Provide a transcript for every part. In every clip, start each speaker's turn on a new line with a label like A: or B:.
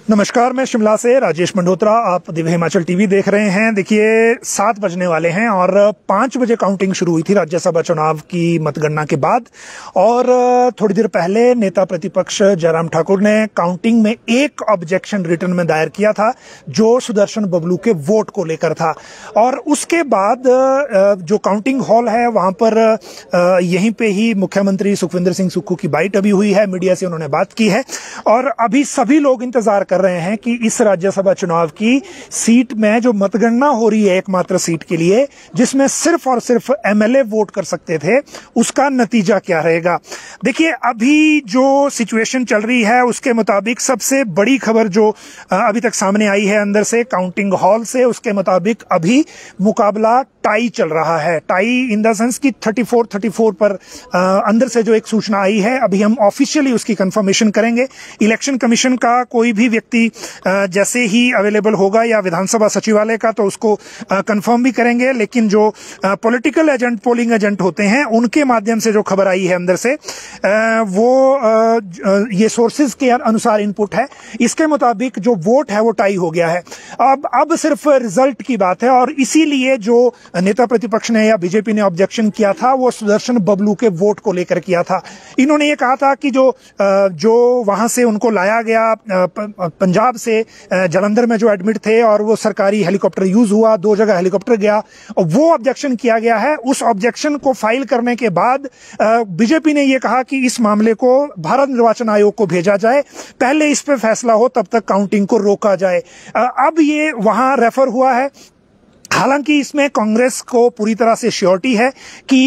A: नमस्कार, मैं शिमला से राजेश मंडोत्रा। आप दिव्य हिमाचल टीवी देख रहे हैं। देखिए 7 बजने वाले हैं और 5 बजे काउंटिंग शुरू हुई थी राज्यसभा चुनाव की मतगणना के बाद। और थोड़ी देर पहले नेता प्रतिपक्ष जयराम ठाकुर ने काउंटिंग में एक ऑब्जेक्शन रिटर्न में दायर किया था जो सुदर्शन बबलू के वोट को लेकर था। और उसके बाद जो काउंटिंग हॉल है वहां पर यहीं पे ही मुख्यमंत्री सुखविंदर सिंह सुक्खू की बाइट अभी हुई है, मीडिया से उन्होंने बात की है और अभी सभी लोग इंतजार कर रहे हैं कि इस राज्यसभा चुनाव की सीट में जो मतगणना हो रही है एकमात्र सीट के लिए, जिसमें सिर्फ और सिर्फ एमएलए वोट कर सकते थे, उसका नतीजा क्या रहेगा। देखिए अभी जो सिचुएशन चल रही है उसके मुताबिक सबसे बड़ी खबर जो अभी तक सामने आई है अंदर से काउंटिंग हॉल से, उसके मुताबिक अभी मुकाबला टाई चल रहा है। टाई इन द सेंस की 34 पर अंदर से जो एक सूचना आई है, अभी हम ऑफिशियली उसकी कंफर्मेशन करेंगे। इलेक्शन कमीशन का कोई भी व्यक्ति जैसे ही अवेलेबल होगा या विधानसभा सचिवालय का तो उसको कंफर्म भी करेंगे, लेकिन जो पॉलिटिकल एजेंट, पोलिंग एजेंट होते हैं, उनके माध्यम से जो खबर आई है अंदर से वो ये सोर्सेज के अनुसार इनपुट है। इसके मुताबिक जो वोट है वो टाई हो गया है। अब सिर्फ रिजल्ट की बात है और इसीलिए जो नेता प्रतिपक्ष ने या बीजेपी ने ऑब्जेक्शन किया था वो सुदर्शन बबलू के वोट को लेकर किया था। इन्होंने ये कहा था कि जो वहां से उनको लाया गया पंजाब से जालंधर में जो एडमिट थे और वो सरकारी हेलीकॉप्टर यूज हुआ, 2 जगह हेलीकॉप्टर गया, वो ऑब्जेक्शन किया गया है। उस ऑब्जेक्शन को फाइल करने के बाद बीजेपी ने ये कहा कि इस मामले को भारत निर्वाचन आयोग को भेजा जाए, पहले इस पे फैसला हो, तब तक काउंटिंग को रोका जाए। अब ये वहां रेफर हुआ है। हालांकि इसमें कांग्रेस को पूरी तरह से श्योरिटी है कि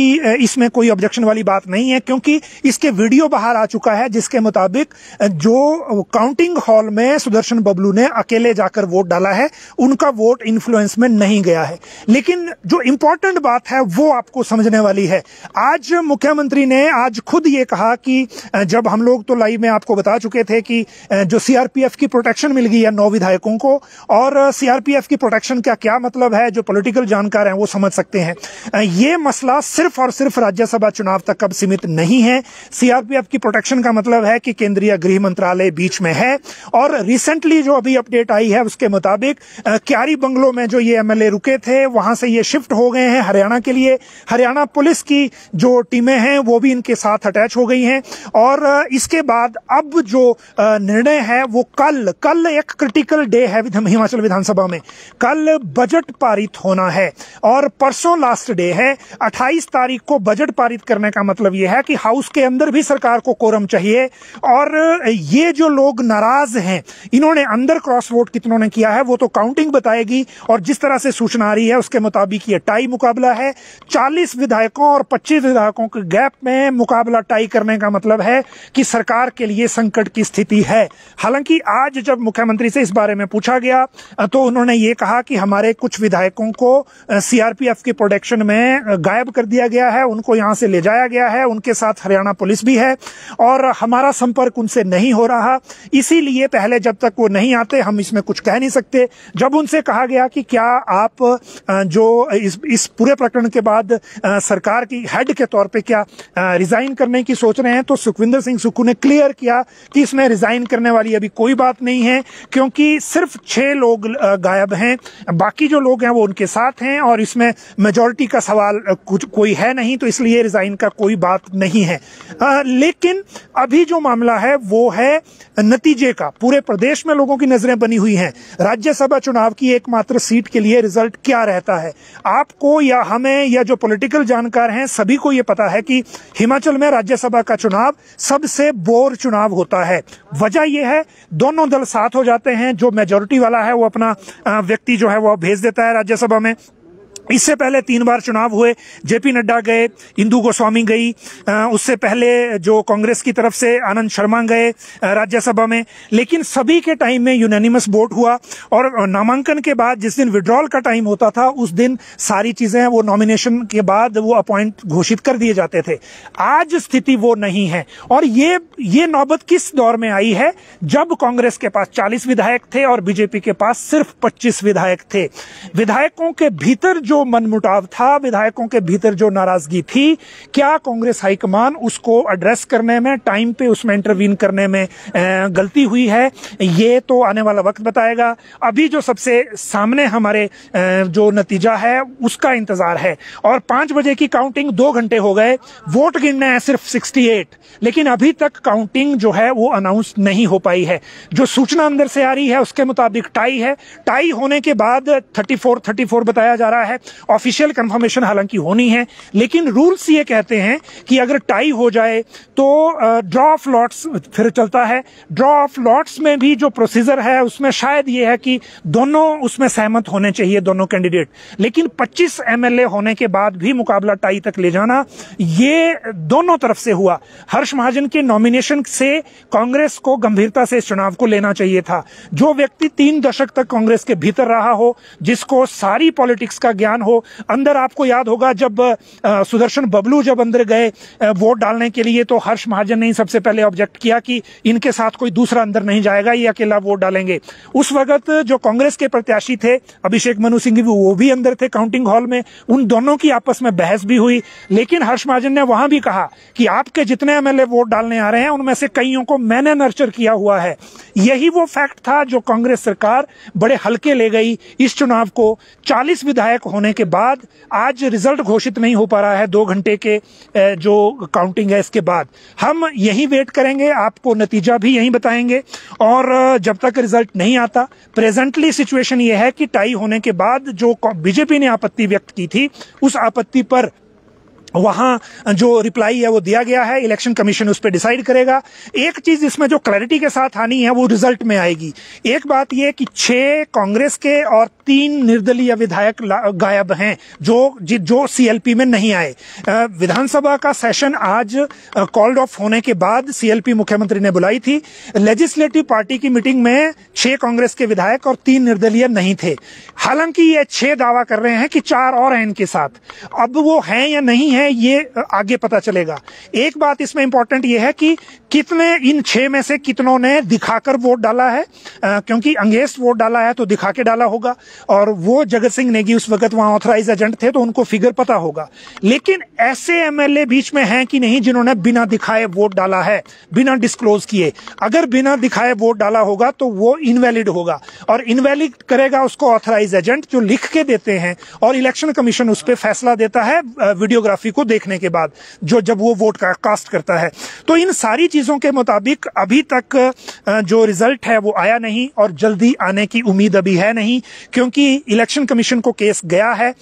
A: इसमें कोई ऑब्जेक्शन वाली बात नहीं है, क्योंकि इसके वीडियो बाहर आ चुका है जिसके मुताबिक जो काउंटिंग हॉल में सुदर्शन बबलू ने अकेले जाकर वोट डाला है, उनका वोट इन्फ्लुएंस में नहीं गया है। लेकिन जो इंपॉर्टेंट बात है वो आपको समझने वाली है। आज मुख्यमंत्री ने आज खुद ये कहा कि जब हम लोग तो लाइव में आपको बता चुके थे कि जो सीआरपीएफ की प्रोटेक्शन मिल गई है 9 विधायकों को, और सीआरपीएफ की प्रोटेक्शन का क्या मतलब है, जो पॉलिटिकल जानकार हैं वो समझ सकते हैं। ये मसला सिर्फ और सिर्फ राज्यसभा चुनाव तक अब सीमित नहीं है। सीआरपीएफ की प्रोटेक्शन का मतलब है कि केंद्रीय गृह मंत्रालय बीच में है और रिसेंटली जो अभी अपडेट आई है उसके मुताबिक क्यारी बंगलो में जो ये एमएलए रुके थे वहां से ये शिफ्ट हो गए हैं हरियाणा के लिए। हरियाणा पुलिस की जो टीमें हैं वो भी इनके साथ अटैच हो गई हैं और इसके बाद अब जो निर्णय है वो कल एक क्रिटिकल डे है हिमाचल विधानसभा में। कल बजट पारित होना है और परसों लास्ट डे है। 28 तारीख को बजट पारित करने का मतलब यह है कि हाउस के अंदर भी सरकार को कोरम चाहिए और ये जो लोग नाराज हैं, इन्होंने अंदर क्रॉस वोट कितनों ने किया है वो तो काउंटिंग बताएगी। और जिस तरह से सूचना आ रही है उसके मुताबिक ये टाई मुकाबला है। 40 विधायकों और 25 विधायकों के गैप में मुकाबला टाई करने का मतलब है कि सरकार के लिए संकट की स्थिति है। हालांकि आज जब मुख्यमंत्री से इस बारे में पूछा गया तो उन्होंने ये कहा कि हमारे कुछ विधायकों को सीआरपीएफ के प्रोटेक्शन में गायब कर दिया गया है, उनको यहां से ले जाया गया है, उनके साथ हरियाणा पुलिस भी है और हमारा संपर्क उनसे नहीं हो रहा, इसीलिए पहले जब तक वो नहीं आते हम इसमें कुछ कह नहीं सकते। जब उनसे कहा गया कि क्या आप जो इस पूरे प्रकरण के बाद सरकार की हेड के तौर पे क्या रिजाइन करने की सोच रहे हैं, तो सुखविंदर सिंह सुक्खू ने क्लियर किया कि इसमें रिजाइन करने वाली अभी कोई बात नहीं है, क्योंकि सिर्फ 6 लोग गायब हैं, बाकी जो लोग हैं वो उनके साथ हैं और इसमें मेजॉरिटी का सवाल कोई है नहीं, तो इसलिए रिजाइन का कोई बात नहीं है। लेकिन अभी जो मामला है वो है नतीजे का। पूरे प्रदेश में लोगों की नजरें बनी हुई हैं। राज्यसभा चुनाव की एकमात्र सीट के लिए रिजल्ट क्या रहता है। आपको या हमें या जो पॉलिटिकल जानकार हैं सभी को यह पता है कि हिमाचल में राज्यसभा का चुनाव सबसे बोर चुनाव होता है। वजह यह है दोनों दल साथ हो जाते हैं, जो मेजॉरिटी वाला है वो अपना व्यक्ति जो है वो भेज देता है राज्यसभा में। इससे पहले 3 बार चुनाव हुए, जेपी नड्डा गए, इंदु गोस्वामी गई, उससे पहले जो कांग्रेस की तरफ से आनंद शर्मा गए राज्यसभा में, लेकिन सभी के टाइम में यूनानिमस वोट हुआ और नामांकन के बाद जिस दिन विड्रॉल का टाइम होता था उस दिन सारी चीजें वो नॉमिनेशन के बाद वो अपॉइंट घोषित कर दिए जाते थे। आज स्थिति वो नहीं है और ये नौबत किस दौर में आई है, जब कांग्रेस के पास 40 विधायक थे और बीजेपी के पास सिर्फ 25 विधायक थे। विधायकों के भीतर जो जो मनमुटाव था, विधायकों के भीतर जो नाराजगी थी, क्या कांग्रेस हाईकमान उसको एड्रेस करने में, टाइम पे उसमें इंटरवीन करने में गलती हुई है, ये तो आने वाला वक्त बताएगा। अभी जो सबसे सामने हमारे जो नतीजा है उसका इंतजार है। और 5 बजे की काउंटिंग 2 घंटे हो गए, वोट गिनने हैं सिर्फ 68, लेकिन अभी तक काउंटिंग जो है वो अनाउंस नहीं हो पाई है। जो सूचना अंदर से आ रही है उसके मुताबिक टाई है। टाई होने के बाद 34 बताया जा रहा है। ऑफिशियल कंफर्मेशन हालांकि होनी है, लेकिन रूल्स ये कहते हैं कि अगर टाई हो जाए तो ड्रॉ ऑफ लॉट्स फिर चलता है। ड्रॉ ऑफ लॉट्स में भी जो प्रोसीजर है उसमें शायद ये है कि दोनों उसमें सहमत होने चाहिए, दोनों कैंडिडेट, लेकिन 25 एमएलए होने के बाद भी मुकाबला टाई तक ले जाना, ये दोनों तरफ से हुआ। हर्ष महाजन के नॉमिनेशन से कांग्रेस को गंभीरता से इस चुनाव को लेना चाहिए था। जो व्यक्ति 3 दशक तक कांग्रेस के भीतर रहा हो, जिसको सारी पॉलिटिक्स का ज्ञान हो, अंदर आपको याद होगा जब सुदर्शन बबलू जब अंदर गए वोट डालने के लिए, तो हर्ष महाजन ने ही सबसे पहले ऑब्जेक्ट किया कि इनके साथ कोई दूसरा अंदर नहीं जाएगा, ये अकेला वोट डालेंगे। उस वक्त जो कांग्रेस के प्रत्याशी थे अभिषेक मनु सिंघवी, वो भी अंदर थे काउंटिंग हॉल में। उन दोनों की आपस में बहस भी हुई, लेकिन हर्ष महाजन ने वहां भी कहा कि आपके जितने एमएलए वोट डालने आ रहे हैं उनमें से कईयों को मैंने नर्चर किया हुआ है। यही वो फैक्ट था जो कांग्रेस सरकार बड़े हल्के ले गई इस चुनाव को। 40 विधायक होने के बाद आज रिजल्ट घोषित नहीं हो पा रहा है। 2 घंटे के जो काउंटिंग है इसके बाद हम यही वेट करेंगे, आपको नतीजा भी यही बताएंगे। और जब तक रिजल्ट नहीं आता, प्रेजेंटली सिचुएशन ये है कि टाई होने के बाद जो बीजेपी ने आपत्ति व्यक्त की थी, उस आपत्ति पर वहां जो रिप्लाई है वो दिया गया है। इलेक्शन कमीशन उस पर डिसाइड करेगा। एक चीज इसमें जो क्लैरिटी के साथ आनी है वो रिजल्ट में आएगी। एक बात ये कि 6 कांग्रेस के और 3 निर्दलीय विधायक गायब हैं जो सीएलपी में नहीं आए। विधानसभा का सेशन आज कॉल्ड ऑफ होने के बाद सीएलपी मुख्यमंत्री ने बुलाई थी। लेजिस्लेटिव पार्टी की मीटिंग में 6 कांग्रेस के विधायक और 3 निर्दलीय नहीं थे। हालांकि ये 6 दावा कर रहे हैं कि 4 और हैं इनके साथ। अब वो हैं या नहीं है ये आगे पता चलेगा। एक बात इसमें इंपॉर्टेंट ये है कि कितने इन 6 में से कितनों ने दिखाकर वोट डाला है, क्योंकि अंगेस्ट वोट डाला है तो दिखा के डाला होगा, और वो जगत सिंह नेगी उस वक्त वहां ऑथराइज एजेंट थे तो उनको फिगर पता होगा। लेकिन ऐसे एमएलए बीच में हैं कि नहीं जिन्होंने बिना दिखाए वोट डाला है, बिना डिस्क्लोज किए। अगर बिना दिखाए वोट डाला होगा तो वो इनवैलिड होगा, और इनवैलिड करेगा उसको ऑथराइज एजेंट जो लिख के देते हैं, और इलेक्शन कमीशन उस पर फैसला देता है वीडियोग्राफी को देखने के बाद, जब वो वोट का कास्ट करता है। तो इन सारी चीजों के मुताबिक अभी तक जो रिजल्ट है वो आया नहीं, और जल्दी आने की उम्मीद अभी है नहीं, क्योंकि इलेक्शन कमीशन को केस गया है।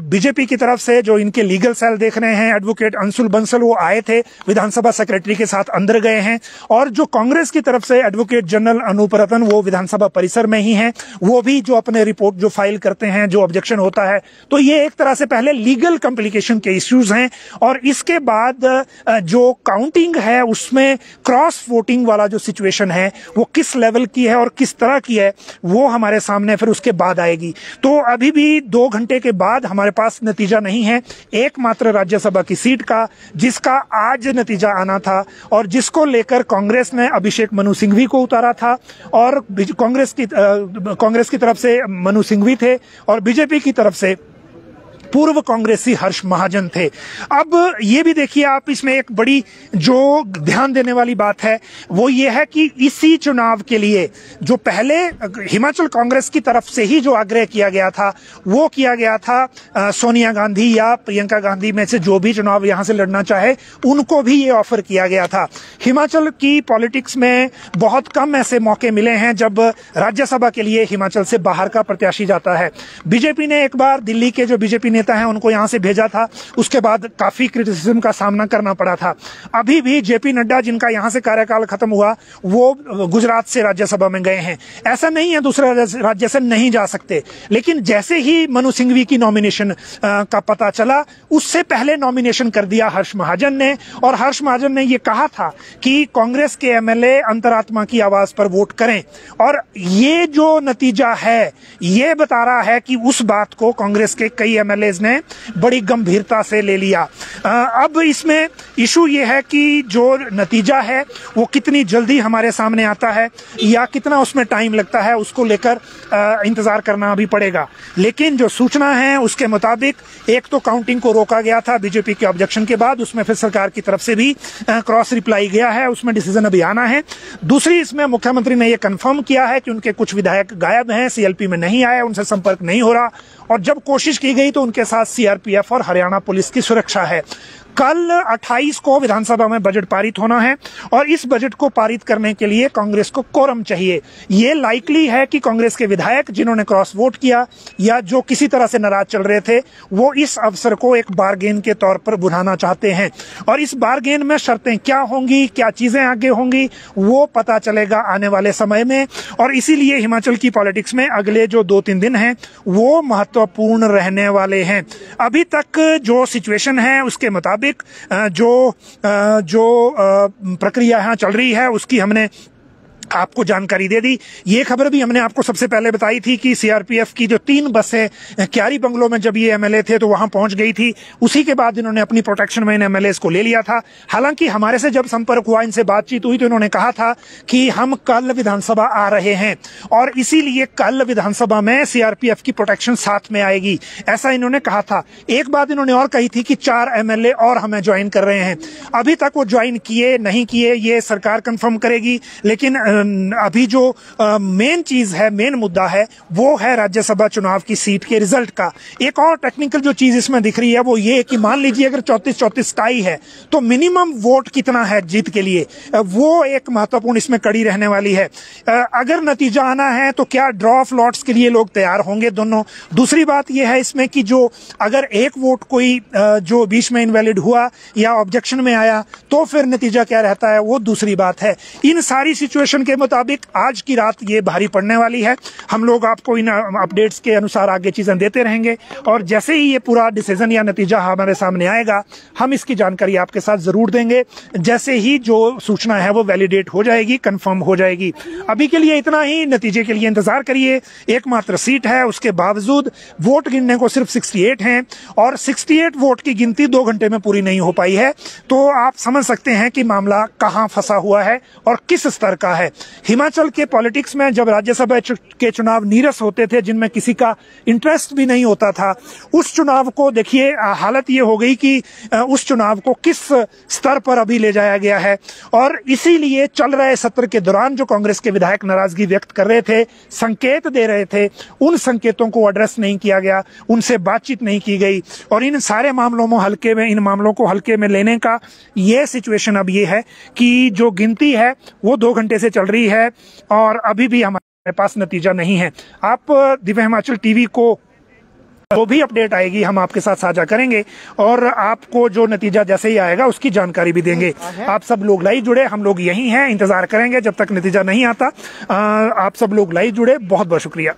A: बीजेपी की तरफ से जो इनके लीगल सेल देख रहे हैं, एडवोकेट अंशुल बंसल, वो आए थे, विधानसभा सेक्रेटरी के साथ अंदर गए हैं। और जो कांग्रेस की तरफ से एडवोकेट जनरल अनूप रतन, वो विधानसभा परिसर में ही हैं, वो भी जो अपने रिपोर्ट जो फाइल करते हैं, जो ऑब्जेक्शन होता है। तो ये एक तरह से पहले लीगल कॉम्प्लिकेशन के इश्यूज हैं, और इसके बाद जो काउंटिंग है उसमें क्रॉस वोटिंग वाला जो सिचुएशन है वो किस लेवल की है और किस तरह की है, वो हमारे सामने फिर उसके बाद आएगी। तो अभी भी 2 घंटे के बाद हमारे पास नतीजा नहीं है, एकमात्र राज्यसभा की सीट का, जिसका आज नतीजा आना था, और जिसको लेकर कांग्रेस ने अभिषेक मनु सिंघवी को उतारा था, और कांग्रेस की तरफ से मनु सिंघवी थे, और बीजेपी की तरफ से पूर्व कांग्रेसी हर्ष महाजन थे। अब ये भी देखिए आप, इसमें एक बड़ी जो ध्यान देने वाली बात है वो ये है कि इसी चुनाव के लिए जो पहले हिमाचल कांग्रेस की तरफ से ही जो आग्रह किया गया था, वो किया गया था सोनिया गांधी या प्रियंका गांधी में से जो भी चुनाव यहां से लड़ना चाहे उनको भी ये ऑफर किया गया था। हिमाचल की पॉलिटिक्स में बहुत कम ऐसे मौके मिले हैं जब राज्यसभा के लिए हिमाचल से बाहर का प्रत्याशी जाता है। बीजेपी ने एक बार दिल्ली के जो बीजेपी नेता हैं उनको यहां से भेजा था, उसके बाद काफी क्रिटिसिज्म का सामना करना पड़ा था। अभी भी जेपी नड्डा, जिनका यहां से कार्यकाल खत्म हुआ, वो गुजरात से राज्यसभा में गए हैं। ऐसा नहीं है दूसरे राज्य से नहीं जा सकते, लेकिन जैसे ही मनु सिंघवी की नॉमिनेशन का पता चला, उससे पहले नॉमिनेशन कर दिया हर्ष महाजन ने, और हर्ष महाजन ने यह कहा था कि कांग्रेस के एमएलए अंतरात्मा की आवाज पर वोट करें। और ये जो नतीजा है ये बता रहा है कि उस बात को कांग्रेस के कई एमएलए एमएलएज ने बड़ी गंभीरता से ले लिया। अब इसमें इशू ये है कि जो नतीजा है वो कितनी जल्दी हमारे सामने आता है या कितना उसमें टाइम लगता है, उसको लेकर इंतजार करना भी पड़ेगा। लेकिन जो सूचना है उसके मुताबिक एक तो काउंटिंग को रोका गया था बीजेपी के ऑब्जेक्शन के बाद, उसमें फिर सरकार की तरफ से भी क्रॉस रिप्लाई गया है, उसमें डिसीजन अभी आना है। दूसरी, इसमें मुख्यमंत्री ने यह कंफर्म किया है कि उनके कुछ विधायक गायब हैं, सीएलपी में नहीं आए, उनसे संपर्क नहीं हो रहा, और जब कोशिश की गई तो उनके साथ सीआरपीएफ और हरियाणा पुलिस की सुरक्षा है। कल 28 को विधानसभा में बजट पारित होना है और इस बजट को पारित करने के लिए कांग्रेस को कोरम चाहिए। ये लाइकली है कि कांग्रेस के विधायक जिन्होंने क्रॉस वोट किया या जो किसी तरह से नाराज चल रहे थे, वो इस अवसर को एक बारगेन के तौर पर बुझाना चाहते हैं। और इस बारगेन में शर्तें क्या होंगी, क्या चीजें आगे होंगी, वो पता चलेगा आने वाले समय में। और इसीलिए हिमाचल की पॉलिटिक्स में अगले जो 2-3 दिन हैं वो महत्वपूर्ण रहने वाले हैं। अभी तक जो सिचुएशन है उसके मुताबिक जो प्रक्रिया यहाँ चल रही है उसकी हमने आपको जानकारी दे दी। ये खबर भी हमने आपको सबसे पहले बताई थी कि सीआरपीएफ की जो 3 बसें क्यारी बंगलों में जब ये एमएलए थे तो वहां पहुंच गई थी। उसी के बाद इन्होंने अपनी प्रोटेक्शन में इन एमएलएस को ले लिया था। हालांकि हमारे से जब संपर्क हुआ, इनसे बातचीत हुई, तो इन्होंने कहा था कि हम कल विधानसभा आ रहे हैं और इसीलिए कल विधानसभा में सीआरपीएफ की प्रोटेक्शन साथ में आएगी, ऐसा इन्होंने कहा था। एक बात इन्होंने और कही थी कि 4 एमएलए और हमें ज्वाइन कर रहे हैं। अभी तक वो ज्वाइन किए नहीं किए ये सरकार कंफर्म करेगी, लेकिन अभी जो मेन चीज है, मेन मुद्दा है, वो है राज्यसभा चुनाव की सीट के रिजल्ट का। एक और टेक्निकल जो चीज इसमें दिख रही है वो ये कि मान लीजिए अगर 34-34 टाई है तो मिनिमम वोट कितना है जीत के लिए, वो एक महत्वपूर्ण इसमें कड़ी रहने वाली है। अगर नतीजा आना है तो क्या ड्रॉ ऑफ लॉट्स के लिए लोग तैयार होंगे दोनों। दूसरी बात यह है इसमें कि जो अगर एक वोट कोई जो बीच में इनवैलिड हुआ या ऑब्जेक्शन में आया तो फिर नतीजा क्या रहता है, वो दूसरी बात है। इन सारी सिचुएशन के मुताबिक आज की रात ये भारी पड़ने वाली है। हम लोग आपको इन अपडेट्स के अनुसार आगे चीजें देते रहेंगे और जैसे ही ये पूरा डिसीजन या नतीजा हमारे सामने आएगा हम इसकी जानकारी आपके साथ जरूर देंगे। जैसे ही जो सूचना है वो वैलिडेट हो जाएगी, कंफर्म हो जाएगी। अभी के लिए इतना ही, नतीजे के लिए इंतजार करिए। एकमात्र सीट है, उसके बावजूद वोट गिनने को सिर्फ 68 हैं और 68 वोट की गिनती 2 घंटे में पूरी नहीं हो पाई है। तो आप समझ सकते हैं कि मामला कहां फंसा हुआ है और किस स्तर का है। हिमाचल के पॉलिटिक्स में जब राज्यसभा के चुनाव नीरस होते थे, जिनमें किसी का इंटरेस्ट भी नहीं होता था, उस चुनाव को देखिए हालत ये हो गई कि उस चुनाव को किस स्तर पर अभी ले जाया गया है। और इसीलिए चल रहे सत्र के दौरान जो कांग्रेस के विधायक नाराजगी व्यक्त कर रहे थे, संकेत दे रहे थे, उन संकेतों को एड्रेस नहीं किया गया, उनसे बातचीत नहीं की गई और इन सारे मामलों में इन मामलों को हल्के में लेने का ये सिचुएशन अब ये है कि जो गिनती है वो 2 घंटे से चल रही है और अभी भी हमारे पास नतीजा नहीं है। आप दिव्य हिमाचल टीवी को जो भी अपडेट आएगी हम आपके साथ साझा करेंगे और आपको जो नतीजा जैसे ही आएगा उसकी जानकारी भी देंगे। आप सब लोग लाइव जुड़े, हम लोग यहीं हैं, इंतजार करेंगे जब तक नतीजा नहीं आता। आप सब लोग लाइव जुड़े, बहुत बहुत शुक्रिया।